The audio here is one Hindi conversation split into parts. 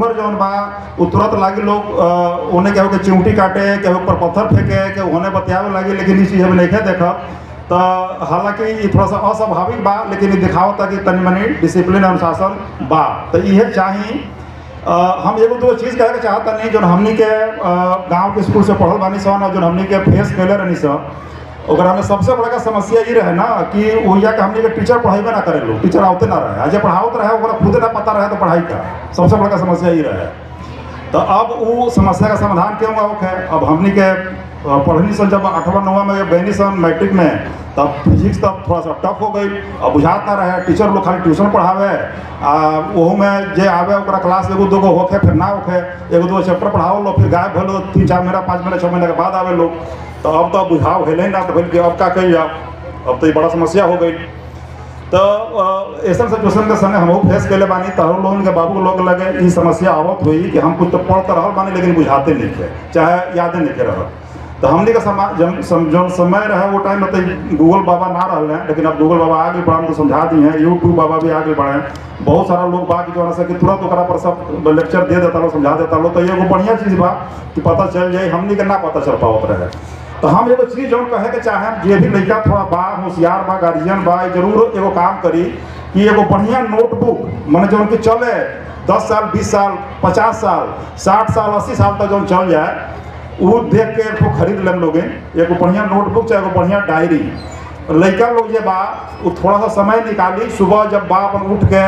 जानवर जौन बा उ तुरंत लागी लोग उन्हें केहू के चिमटी काटे, केहू पर पत्थर फेंके, केहू होने बतियावे लगी, लेकिन इस चीज़ में नहीं देखा। तो हालांकि ये थोड़ा सा अस्वाभाविक बा, लेकिन ये दिखावता कि तनि मनी डिसिप्लिन अनुशासन बा। तो यह चाहिए। हम एगो दो चीज़ कहे के चाहता नहीं, जो हमनी के गाँव के स्कूल से पढ़ल बानी सन और जो हमनी के फेस कैले रहनी सन, ओकरा में सबसे बड़ा समस्या ये रहे ना कि वही के हमनी के टीचर पढ़ाई ना करे, लोग टीचर आवते ना रहे, जो पढ़ावत रहे ओकरा खुद ना पता रहे तो पढ़ाई का सबसे बड़ा समस्या ये रहे। तो अब वो समस्या का समाधान क्यों है? अब हमनी के पढ़नी सन जब 8वां 9वां में बहनी सन मैट्रिक में, तब फिजिक्स तब थोड़ा सा टफ हो गई। अब बुझात ना रहे, टीचर लोग खाली ट्यूशन पढ़ावे, वह में जे आवे ओकरा क्लास एगो दूगो होखे फिर ना होखे, एगो दो चैप्टर पढ़ाओ लो फिर गायब हो 3-4 महीना 5 महीना 6 महीने के बाद आवे लोग। तो अब तो बुझाव है ना, तो बोल अब का कही जाओ, अब तो ये बड़ा समस्या हो गई। तो ऐसा सिचुएशन के समय हम फेस कैले बानी, तो हम लोगों के बाबू लोग लगे ये समस्या आवत हुई कि हम कुछ तो पढ़ते रह बानी लेकिन बुझाते नहीं थे, चाहे यादें नहीं रह। तो हमने का जो समय रहे वो टाइम में तो गूगल बाबा ना रहे हैं, लेकिन अब गूगल बाबा आगे बढ़ा तो समझा दी हैं, यूट्यूब बाबा भी आगे बढ़े हैं। बहुत सारा लोग बा जो है कि तुरंत ओकरा पर सब लेक्चर दे देता लो, समझा देता लो। तो ये एगो बढ़िया चीज़ बा कि पता चल जाए, हमने के ना पता चल पावत रहे। तो हम एगो चीज़ जो कहे के चाहे, जे भी लड़का थोड़ा बा होशियार बा, गार्जियन बा, जरूर एगो काम करी कि एगो बढ़िया नोटबुक मैंने जो उनकी चले 10 साल 20 साल 50 साल 60 साल 80 साल तक जो चल जाए, वो देख के एक खरीद लें लोग एगो बढ़िया नोटबुक चाहे एगो बढ़िया डायरी। लड़का लोग जे बा वो थोड़ा सा समय निकाली, सुबह जब बा अपन उठ के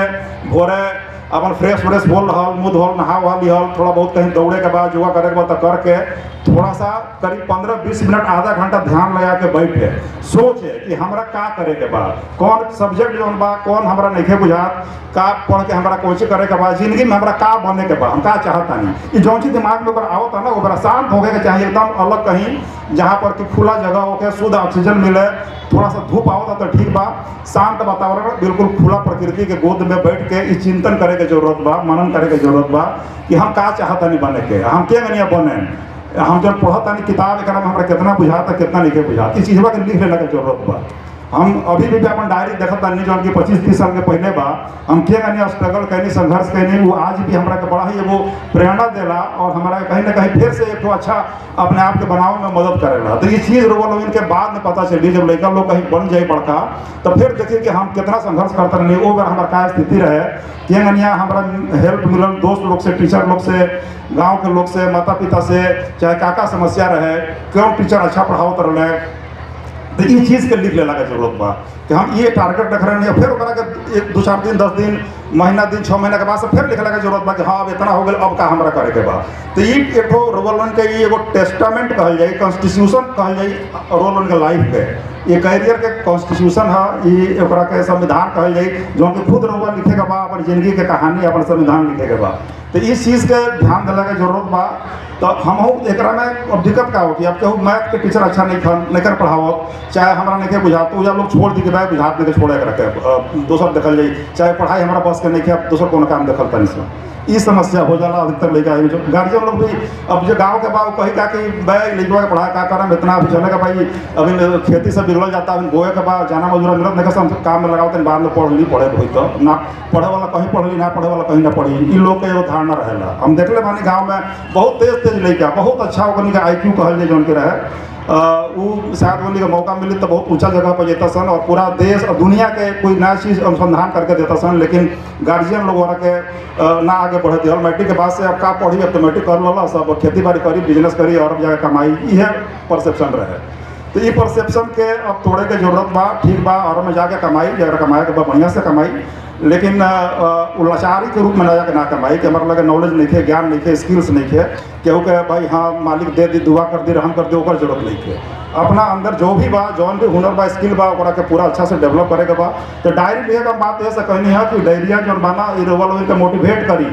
भोरे अपन फ्रेश व्रेश बोल रहा, मुँह धोल नहा वहा लिहल, थोड़ा बहुत कहीं दौड़े के बाद योगा करे के बाद करके थोड़ा सा करीब 15-20 मिनट आधा घंटा ध्यान लगा के बैठे, सोचे कि हमरा का करे के बाद, कौन सब्जेक्ट जो बा, कौन हमरा नहीं बुझात, का पढ़ के हमरा कोची करे के बाद, जिंदगी में हमरा का बने के बाद, हम का चाहता नहीं। ये जो चीज़ दिमाग में आवत है ना, वो शांत होके के चाहिए, एकदम अलग कहीं जहाँ पर कि खुला जगह होके शुद्ध ऑक्सीजन मिले, थोड़ा सा धूप आवता तो ठीक बा, शांत वातावरण, बिल्कुल खुला प्रकृति के गोद में बैठ के इस चिंतन करे के जरूरत बा, मनन करे के जरूरत बा कि हम का चाहता नहीं बने के, हम के नहीं बने, हम जब पढ़ता नहीं किताब एक हमारा कितना बुझाता कितना नहीं बुझाता, इस चीज़ के लिख लेने की जरूरत बा। हम अभी भी अपन डायरी देखता नहीं, जो कि 25-30 साल के पहले बा, हम के नहीं स्ट्रगल कैनी, संघर्ष कैनी, वो आज भी हमारा बड़ा ही वो प्रेरणा देला और हमारा कहीं ना कहीं फिर से एक तो अच्छा अपने आप के बनावे में मदद करेगा। तो ये चीज़ लोग इनके बाद में पता चली, जब लड़का लोग कहीं बन जाए बड़का, तो फिर देखिए कि हम कितना संघर्ष करते रहे, वो बार हमारा क्या स्थिति रहे, कि गनिया हमारा हेल्प मिलल दोस्त लोग से, टीचर लोग से, गाँव के लोग से, माता पिता से, चाहे काका समस्या रहे, क्यों टीचर अच्छा पढ़ावत रहे। तो ये चीज़ के लिख लेला के जरूरत बा कि हम ये टारगेट रख रहे हैं, फिर ओकरा के 1-2-4 दिन 10 दिन महीना दिन 6 महीना के बाद से फिर लिखला के जरूरत बा कि हाँ अब इतना हो गया, अब का हमरा करे के बा। तो ये एक रोल के ये एगो टेस्टामेंट कहल जाए, कॉन्स्टिट्यूशन कहल जाए रोल के लाइफ के, ये कैरियर के कॉन्स्टिट्यूशन है, ये ओकरा के संविधान कहल जाए, जो कि खुद रोल लिखे के बा, अपन जिंदगी के कहानी अपन संविधान लिखे के बा। तो इस चीज़ के ध्यान दिला के जरूरत बा। तो हम एक में अब दिक्कत का हो कि अब केहू मैथ के टीचर अच्छा नहीं कर पढ़ावत, चाहे हमारा नहीं बुझात, तो लोग छोड़ दी कि भाई बुझात नहीं छोड़े रखे, दोसर देखल जाए, चाहे पढ़ाई हमारा बस के नहीं किया, दोसर कोनो काम देखल तनी से, ये समस्या हो जाला अधिकतर लड़का है। जो गार्जियन लोग भी अब जो गाँव के बाद कही का कि भाई लड़का के पढ़ाई का करम इतना अभी चलेगा, भाई अभी खेती से बिगड़ जाता, अभी गोए के बाद जाना मजूरा मिलत नहीं सब काम में लगाओ, बाद में पढ़ ली पढ़े हुई तो ना पढ़े वाला कहीं पढ़ ली, ना पढ़े वाला कहीं ना पढ़ी, इन लोग के एगो धारणा रहेला। हम देखले बानी गाँव में बहुत तेज लड़का, बहुत अच्छा ओकनी का IQ कहल जाए जौन के रहे, वो शायद उन्हीं का मौका मिली तो बहुत ऊंचा जगह पर जेता सन और पूरा देश और दुनिया के कोई नया चीज़ अनुसंधान करके देता सन, लेकिन गार्जियन लोग के ना आगे बढ़े दिया। मैट्रिक के बाद से अब का पढ़ी, अब तो मैट्रिक कर लो, सब खेती बाड़ी करी, बिजनेस करी और अब जाकर कमाई, यह परसेप्शन रहे। तो ये परसेप्शन के अब तोड़े के जरूरत बा, ठीक बा, और में जाके कमाई, जगह कमाए के बढ़िया से कमाई, लेकिन लाचारी के रूप में ना जाके ना कमाई कि हमारे लगे नॉलेज नहीं है, ज्ञान नहीं है, स्किल्स नहीं है, केहू के भाई हाँ मालिक दे दी, दुआ कर दी, रहम कर दी, ओकर जरूरत नहीं है। अपना अंदर जो भी बा, जौन भी हुनर बा, स्किल बा, ओकरा के पूरा अच्छा से डेवलप करे के बा। तो डायरी लिखे का बात ऐसा कहनी है कि डायरिया जो बाना ये रोवल के मोटिवेट करी,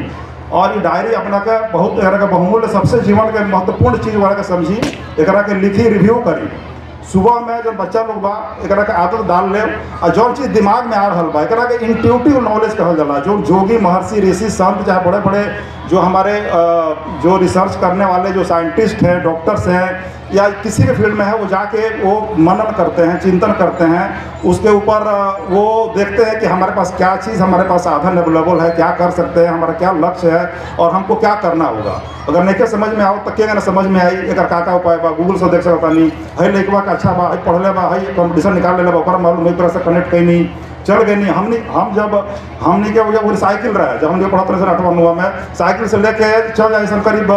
और ये डायरी अपना के बहुत एक बहुमूल्य सबसे जीवन के महत्वपूर्ण चीज़ वाला के समझी, एक के लिखी, रिव्यू करी। सुबह में जब बच्चा लोग बा एक के आदत डाल ले, और जो चीज़ दिमाग में आ रहा बा एक के इंट्यूटिव नॉलेज कहल जाला, जो जोगी महर्षि ऋषि संत चाहे बड़े बड़े जो हमारे जो रिसर्च करने वाले जो साइंटिस्ट हैं, डॉक्टर्स हैं या किसी भी फील्ड में है, वो जाके वो मनन करते हैं, चिंतन करते हैं, उसके ऊपर वो देखते हैं कि हमारे पास क्या चीज़, हमारे पास साधन अवेलेबल है, क्या कर सकते हैं, हमारा क्या लक्ष्य है और हमको क्या करना होगा। अगर नहीं के समझ में आओ तो क्या ना समझ में आई एक का उपाय बा, गूगल से देख सकता नहीं है, लड़कवा का अच्छा बा, है पढ़ ले बा, है कंपटीशन निकाल ले बा, मालूम एक तरह से कनेक्ट कहीं नहीं चल गए नहीं। हम जब हमने क्या वो साइकिल रहा है, जब हम जो पढ़ा तरह से 8वां 9वां में साइकिल से लेके चल जाए सन करीब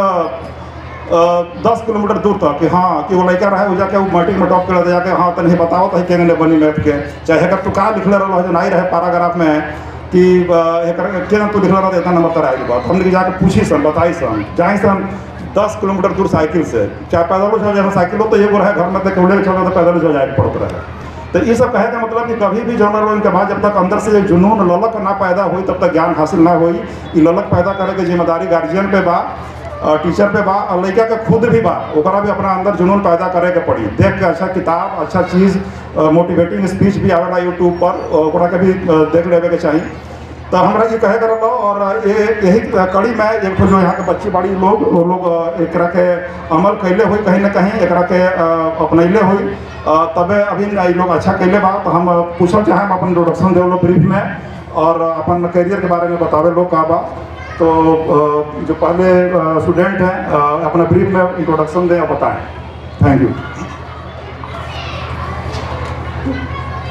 10 किलोमीटर दूर तक कि हाँ कि वो लड़का रहा है, वो जाके वो मैट्रिक में टॉप कर जाके हाँ तो नहीं बताओ तो क्या बनी मैथ के चाहे अगर तू का लिखले रहा जो नहीं रहे पैराग्राफ में कि क्या तू लिखले रहा इतना नंबर कराएगी बात हमने जाके पूछी सन बताई सन जाए सन 10 किलोमीटर दूर साइकिल से, चाहे पैदल चल जाए साइकिल हो तो ये वो है घर में तो कौड़े चल तो पैदल चल जाए पड़ता रहे। तो ये सब कहे का मतलब कि कभी भी जनरल हो इनके बाद जब तक अंदर से जुनून ललक ना पैदा हुई तब तक ज्ञान हासिल ना हुई। ये ललक पैदा करे के जिम्मेदारी गार्जियन पे बा, टीचर पे बा और लड़का के खुद भी बा, ओकरा भी अपना अंदर जुनून पैदा करे के पड़ी। देख के अच्छा किताब, अच्छा चीज़, मोटिवेटिंग स्पीच भी आवेला यूट्यूब पर, ओकरा के भी देख लेवे के चाहिए। तो हमरा ये कहे कर और यही कड़ी में एक जो यहाँ के बच्ची बाड़ी लोग वो लोग एक के अमल कैले हुई कहीं ना कहीं एक के अपनैले हुई, तबे अभी ये लोग अच्छा कैले बा। तो हम पूछल चाहे हम अपन इंट्रोडक्शन दे लोग ब्रीफ में और अपन करियर के बारे में बतावे लोग का बा। तो जो पहले स्टूडेंट हैं अपना ब्रीफ में इंट्रोडक्शन दें और बताएं। Thank you.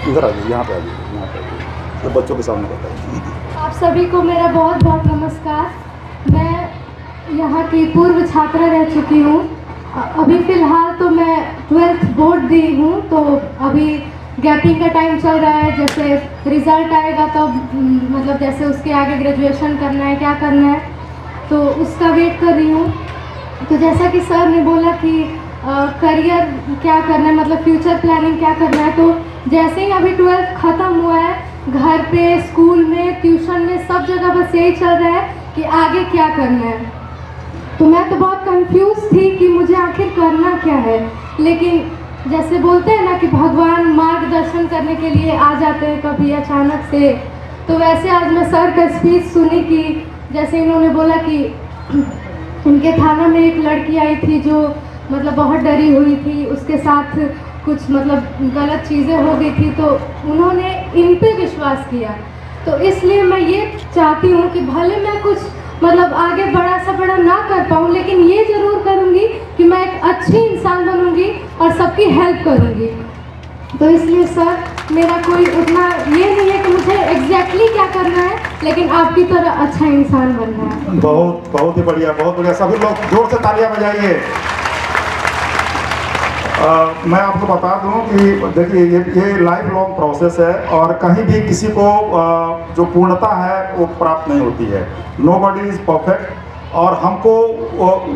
इधर आ जाइए, यहाँ पे आ जाइए, यहाँ पे आ जाइए, तो बच्चों के सामने बताइए। आप सभी को मेरा बहुत बहुत नमस्कार। मैं यहाँ की पूर्व छात्रा रह चुकी हूँ। अभी फ़िलहाल तो मैं 12th बोर्ड दी हूँ, तो अभी गैपिंग का टाइम चल रहा है। जैसे रिज़ल्ट आएगा तो मतलब जैसे उसके आगे ग्रेजुएशन करना है, क्या करना है, तो उसका वेट कर रही हूँ। तो जैसा कि सर ने बोला कि करियर क्या करना है, मतलब फ्यूचर प्लानिंग क्या करना है, तो जैसे ही अभी 12th ख़त्म हुआ है, घर पे, स्कूल में, ट्यूशन में, सब जगह बस यही चल रहा है कि आगे क्या करना है। तो मैं तो बहुत कंफ्यूज थी कि मुझे आखिर करना क्या है। लेकिन जैसे बोलते हैं ना कि भगवान मार्गदर्शन करने के लिए आ जाते हैं कभी अचानक से, तो वैसे आज मैं सर का स्पीच सुनी कि जैसे इन्होंने बोला कि उनके थाना में एक लड़की आई थी जो मतलब बहुत डरी हुई थी, उसके साथ कुछ मतलब गलत चीज़ें हो गई थी, तो उन्होंने इन पे विश्वास किया। तो इसलिए मैं ये चाहती हूँ कि भले मैं कुछ मतलब आगे बड़ा सा बड़ा ना कर पाऊँ, लेकिन ये ज़रूर करूँगी कि मैं एक अच्छी इंसान बनूँगी और सबकी हेल्प करूँगी। तो इसलिए सर मेरा कोई उतना ये नहीं है कि मुझे एग्जैक्टली क्या करना है, लेकिन आपकी तरह अच्छा इंसान बनना है। बहुत बहुत ही बढ़िया, बहुत बढ़िया। सभी लोग जोर से तालियां बजाइए। मैं आपको बता दूं कि देखिए ये लाइफ लॉन्ग प्रोसेस है और कहीं भी किसी को जो पूर्णता है वो प्राप्त नहीं होती है। नोबडी इज़ परफेक्ट और हमको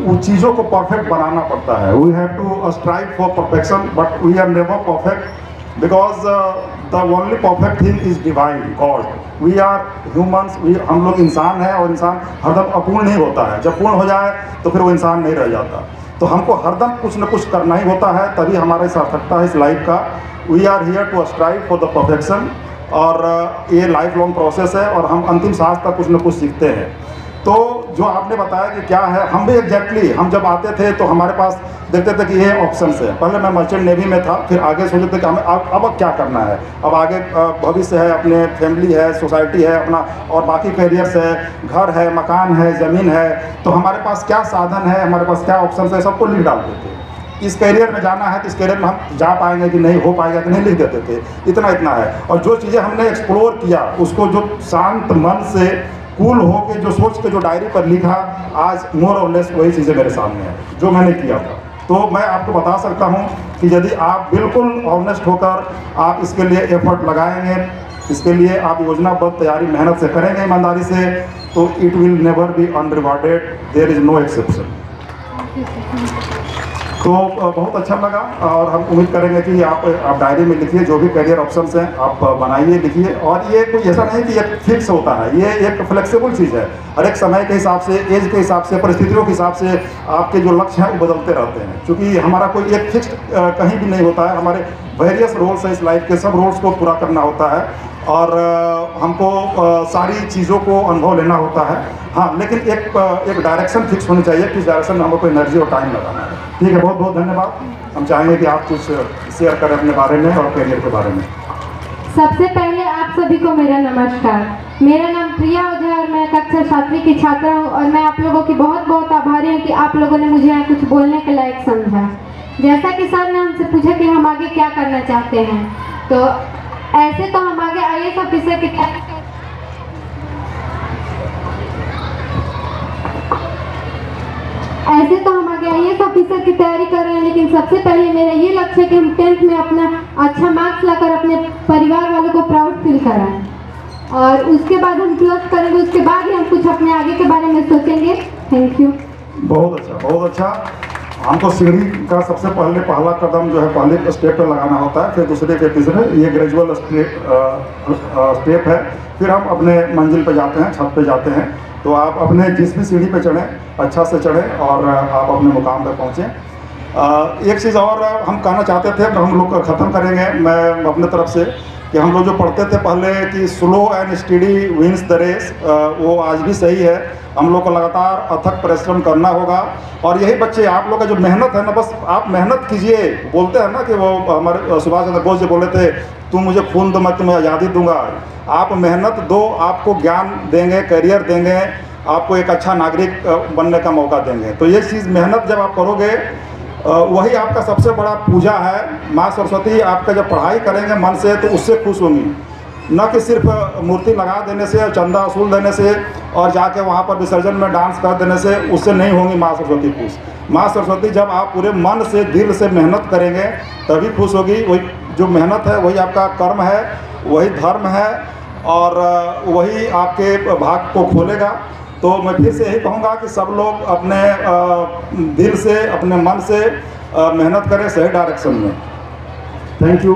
उन चीज़ों को परफेक्ट बनाना पड़ता है। We have to strive for perfection but we are never perfect because the only perfect thing is divine God. We are humans, हम लोग इंसान हैं और इंसान हरदम अपूर्ण नहीं होता है। जब पूर्ण हो जाए तो फिर वो इंसान नहीं रह जाता। तो हमको हरदम कुछ न कुछ करना ही होता है, तभी हमारी सार्थकता है इस लाइफ का। We are here to strive for the perfection और ये लाइफ लॉन्ग प्रोसेस है और हम अंतिम सांस तक कुछ न कुछ सीखते हैं। तो जो आपने बताया कि क्या है, हम भी एग्जैक्टली हम जब आते थे तो हमारे पास देखते थे कि ये ऑप्शंस है। पहले मैं मर्चेंट नेवी में था, फिर आगे सोचते थे कि हमें अब क्या करना है, अब आगे भविष्य है, अपने फैमिली है, सोसाइटी है अपना और बाकी कैरियर्स है, घर है, मकान है, ज़मीन है, तो हमारे पास क्या साधन है, हमारे पास क्या ऑप्शंस है, सबको लिख डालते थे। इस कैरियर में जाना है तो इस कैरियर में हम जा पाएंगे कि नहीं, हो पाएगा कि नहीं, लिख देते थे। इतना है। और जो चीज़ें हमने एक्सप्लोर किया उसको जो शांत मन से कूल हो के जो सोच के जो डायरी पर लिखा, आज मोर और लेस वही चीज़ें मेरे सामने है जो मैंने किया था। तो मैं आपको बता सकता हूँ कि यदि आप बिल्कुल ऑनेस्ट होकर आप इसके लिए एफर्ट लगाएंगे, इसके लिए आप योजनाबद्ध तैयारी मेहनत से करेंगे ईमानदारी से, तो it will never be unrewarded, there is no exception. तो बहुत अच्छा लगा और हम उम्मीद करेंगे कि आप डायरी में लिखिए, जो भी करियर ऑप्शंस हैं आप बनाइए, लिखिए। और ये कोई ऐसा नहीं कि ये फिक्स होता है, ये एक फ्लेक्सिबल चीज़ है। हर एक समय के हिसाब से, एज के हिसाब से, परिस्थितियों के हिसाब से आपके जो लक्ष्य हैं वो बदलते रहते हैं, क्योंकि हमारा कोई एक फिक्स्ड कहीं भी नहीं होता है। हमारे वेरियस रोल्स हैं इस लाइफ के, सब रोल्स को पूरा करना होता है और हमको सारी चीज़ों को अनुभव लेना होता है। हाँ, लेकिन एक डायरेक्शन फिक्स होनी चाहिए, किस डायरेक्शन में हमको एनर्जी और टाइम लगाना है। ठीक है, बहुत बहुत धन्यवाद। हम चाहेंगे कि आप कुछ शेयर करें अपने बारे में और करियर के बारे में। सबसे पहले आप सभी को मेरा नमस्कार। मेरा नाम प्रिया ओझा है और मैं कक्षा 7वीं की छात्रा हूँ और मैं आप लोगों की बहुत बहुत आभारी हूँ कि आप लोगों ने मुझे यहाँ कुछ बोलने के लायक समझा। जैसा कि सर ने हमसे पूछा कि हम आगे क्या करना चाहते हैं, तो ऐसे तो हम आगे IAS ऑफिसर की IAS ऑफिसर की तैयारी कर रहे हैं, लेकिन सबसे पहले मेरा ये लक्ष्य है कि हम 10th में अपना अच्छा मार्क्स लाकर अपने परिवार वालों को प्राउड फील कराएं और उसके बाद हम 12th करेंगे, उसके बाद ही हम कुछ अपने आगे के बारे में सोचेंगे। Thank you. बहुत अच्छा, बहुत अच्छा। हमको सीढ़ी का सबसे पहला कदम जो है पहले स्टेप पर लगाना होता है, फिर दूसरे फिर तीसरे, ये ग्रेजुअल स्टेप है। फिर हम अपने मंजिल पे जाते हैं, छत पे जाते हैं। तो आप अपने जिस भी सीढ़ी पे चढ़ें, अच्छा से चढ़ें और आप अपने मुकाम पे पहुँचें। एक चीज़ और हम कहना चाहते थे, तो हम लोग ख़त्म करेंगे मैं अपने तरफ से, कि हम लोग जो पढ़ते थे पहले कि slow and steady wins the race, वो आज भी सही है। हम लोग को लगातार अथक परिश्रम करना होगा और यही बच्चे, आप लोग का जो मेहनत है ना, बस आप मेहनत कीजिए। बोलते हैं ना कि वो हमारे सुभाष चंद्र बोस जी बोले थे, तुम मुझे खून दो मैं तुम्हें आज़ादी दूंगा। आप मेहनत दो, आपको ज्ञान देंगे, करियर देंगे, आपको एक अच्छा नागरिक बनने का मौका देंगे। तो ये चीज़ मेहनत जब आप करोगे, वही आपका सबसे बड़ा पूजा है। माँ सरस्वती आपका जब पढ़ाई करेंगे मन से तो उससे खुश होंगी, न कि सिर्फ मूर्ति लगा देने से, चंदा वसूल देने से और जाके वहाँ पर विसर्जन में डांस कर देने से, उससे नहीं होंगी माँ सरस्वती खुश। माँ सरस्वती जब आप पूरे मन से, दिल से मेहनत करेंगे तभी खुश होगी। वही जो मेहनत है वही आपका कर्म है, वही धर्म है और वही आपके भाग को खोलेगा। तो मैं फिर से यही कहूँगा कि सब लोग अपने दिल से, अपने मन से मेहनत करें सही डायरेक्शन में। Thank you.